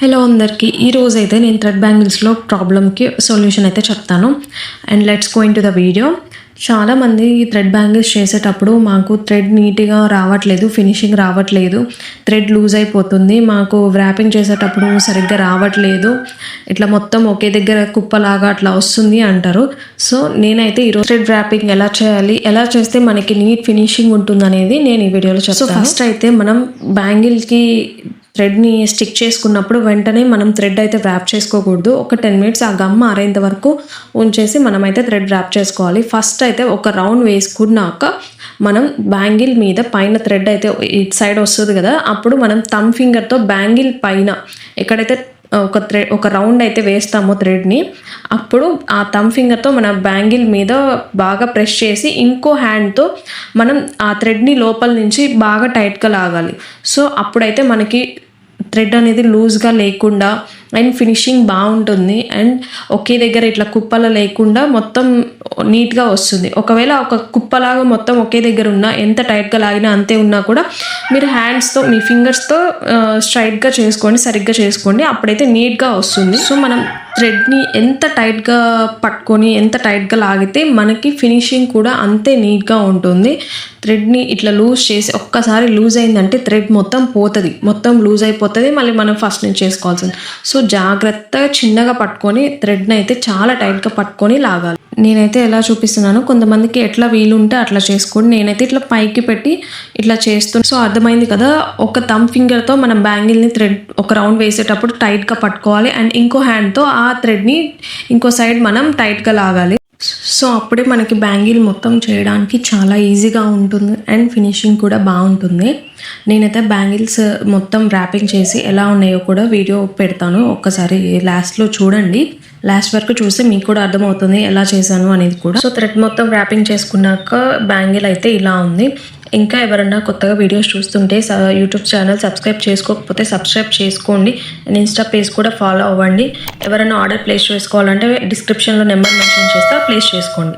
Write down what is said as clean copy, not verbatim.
Hello అందరికీ ఈరోజైతే నేను థ్రెడ్ బ్యాంగిల్స్లో ప్రాబ్లమ్కి సొల్యూషన్ అయితే చెప్తాను. And let's go into the video. చాలామంది ఈ థ్రెడ్ బ్యాంగిల్స్ చేసేటప్పుడు మాకు థ్రెడ్ నీట్గా రావట్లేదు, ఫినిషింగ్ రావట్లేదు, థ్రెడ్ లూజ్ అయిపోతుంది, మాకు వ్రాపింగ్ చేసేటప్పుడు సరిగ్గా రావట్లేదు, ఇట్లా మొత్తం ఒకే దగ్గర కుప్పలాగా అట్లా వస్తుంది అంటారు. సో నేనైతే ఈరోజు థ్రెడ్ వ్రాపింగ్ ఎలా చేయాలి, ఎలా చేస్తే మనకి నీట్ ఫినిషింగ్ ఉంటుందనేది నేను ఈ వీడియోలో చెప్తాను. సో ఫస్ట్ అయితే మనం బ్యాంగిల్కి థ్రెడ్ని స్టిక్ చేసుకున్నప్పుడు వెంటనే మనం థ్రెడ్ అయితే వ్రాప్ చేసుకోకూడదు. ఒక 10 minutes ఆ గమ్ ఆరేంత వరకు ఉంచేసి మనమైతే థ్రెడ్ వ్రాప్ చేసుకోవాలి. ఫస్ట్ అయితే ఒక రౌండ్ వేసుకున్నాక మనం బ్యాంగిల్ మీద పైన థ్రెడ్ అయితే ఇటు సైడ్ వస్తుంది కదా, అప్పుడు మనం థంబ్ ఫింగర్తో బ్యాంగిల్ పైన ఎక్కడైతే ఒక రౌండ్ అయితే వేస్తామో థ్రెడ్ని, అప్పుడు ఆ థంబ్ ఫింగర్తో మన బ్యాంగిల్ మీద బాగా ప్రెస్ చేసి ఇంకో హ్యాండ్తో మనం ఆ థ్రెడ్ని లోపల నుంచి బాగా టైట్గా లాగాలి. సో అప్పుడైతే మనకి థ్రెడ్ అనేది లూజ్గా లేకుండా అండ్ ఫినిషింగ్ బాగుంటుంది. అండ్ ఒకే దగ్గర ఇట్లా కుప్పలు లేకుండా మొత్తం నీట్గా వస్తుంది. ఒకవేళ ఒక కుప్పలాగా మొత్తం ఒకే దగ్గర ఉన్నా, ఎంత టైట్గా లాగినా అంతే ఉన్నా కూడా మీరు హ్యాండ్స్తో మీ ఫింగర్స్తో స్ట్రైట్గా చేసుకోండి, సరిగ్గా చేసుకోండి, అప్పుడైతే నీట్గా వస్తుంది. సో మనం థ్రెడ్ని ఎంత టైట్గా పట్టుకొని ఎంత టైట్గా లాగితే మనకి ఫినిషింగ్ కూడా అంతే నీట్గా ఉంటుంది. థ్రెడ్ని ఇట్లా లూజ్ చేసి ఒక్కసారి లూజ్ అయిందంటే థ్రెడ్ మొత్తం పోతుంది, మొత్తం లూజ్ అయిపోతుంది, మళ్ళీ మనం ఫస్ట్ నుంచి చేసుకోవాల్సింది. సో జాగ్రత్తగా చిన్నగా పట్టుకొని థ్రెడ్ని అయితే చాలా టైట్గా పట్టుకొని లాగాలి. నేనైతే ఎలా చూపిస్తున్నాను, కొంతమందికి ఎట్లా వీలుంటే అట్లా చేసుకోండి. నేనైతే ఇట్లా పైకి పెట్టి ఇట్లా చేస్తున్నాను. సో అర్థమైంది కదా, ఒక థంబ్ ఫింగర్తో మనం బ్యాంగిల్ని థ్రెడ్ ఒక రౌండ్ వేసేటప్పుడు టైట్గా పట్టుకోవాలి అండ్ ఇంకో హ్యాండ్తో ఆ థ్రెడ్ని ఇంకో సైడ్ మనం టైట్గా లాగాలి. సో అప్పుడే మనకి బ్యాంగిల్ మొత్తం చేయడానికి చాలా ఈజీగా ఉంటుంది అండ్ ఫినిషింగ్ కూడా బాగుంటుంది. నేనైతే బ్యాంగిల్స్ మొత్తం ర్యాపింగ్ చేసి ఎలా ఉన్నాయో కూడా వీడియో పెడతాను, ఒక్కసారి లాస్ట్లో చూడండి. లాస్ట్ వరకు చూస్తే మీకు కూడా అర్థమవుతుంది ఎలా చేశాను అనేది కూడా. సో థ్రెడ్ మొత్తం ర్యాపింగ్ చేసుకున్నాక బ్యాంగిల్ అయితే ఇలా ఉంది. ఇంకా ఎవరన్నా కొత్తగా వీడియోస్ చూస్తుంటే యూట్యూబ్ ఛానల్ సబ్స్క్రైబ్ చేసుకోకపోతే సబ్స్క్రైబ్ చేసుకోండి అండ్ ఇన్స్టా పేజ్ కూడా ఫాలో అవ్వండి. ఎవరైనా ఆర్డర్ ప్లేస్ చేసుకోవాలంటే డిస్క్రిప్షన్లో నెంబర్ మెన్షన్ చేస్తే ప్లేస్ చేసుకోండి.